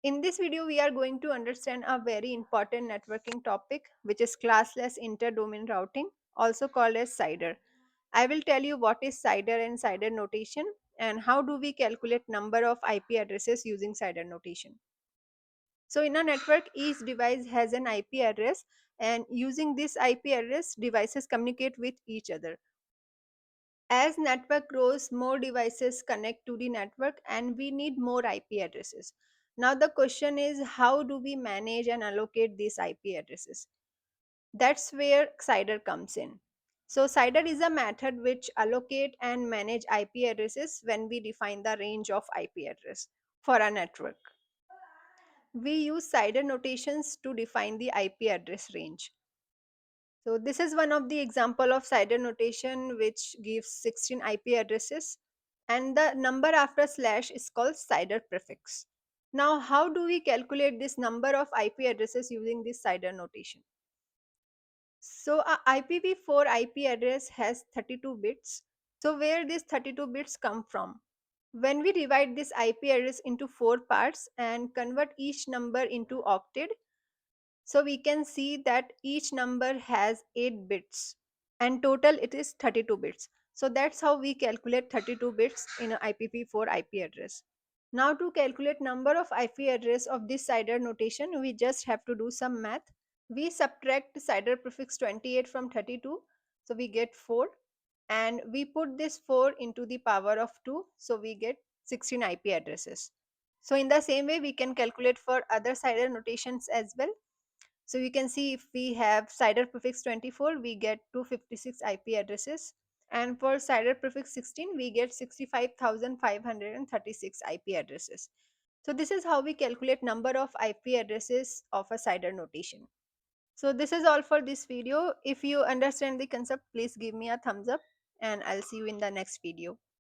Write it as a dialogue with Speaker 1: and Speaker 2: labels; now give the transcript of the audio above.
Speaker 1: In this video, we are going to understand a very important networking topic, which is classless inter-domain routing, also called as CIDR. I will tell you what is CIDR and CIDR notation and how do we calculate number of IP addresses using CIDR notation. So in a network, each device has an IP address, and using this IP address, devices communicate with each other. As network grows, more devices connect to the network and we need more IP addresses. Now the question is, how do we manage and allocate these IP addresses? That's where CIDR comes in. So CIDR is a method which allocate and manage IP addresses when we define the range of IP address for a network. We use CIDR notations to define the IP address range. So this is one of the example of CIDR notation which gives 16 IP addresses, and the number after slash is called CIDR prefix. Now how do we calculate this number of IP addresses using this CIDR notation? So a IPv4 IP address has 32 bits. So where these 32 bits come from? When we divide this IP address into four parts and convert each number into octet, so we can see that each number has 8 bits and total it is 32 bits. So that's how we calculate 32 bits in an IPv4 IP address. Now to calculate number of IP address of this CIDR notation, we just have to do some math. We subtract CIDR prefix 28 from 32, so we get 4, and we put this 4 into the power of 2, so we get 16 IP addresses. So in the same way we can calculate for other CIDR notations as well. So you can see if we have CIDR prefix 24, we get 256 IP addresses. And for CIDR prefix 16, we get 65,536 IP addresses. So this is how we calculate number of IP addresses of a CIDR notation. So this is all for this video. If you understand the concept, please give me a thumbs up and I'll see you in the next video.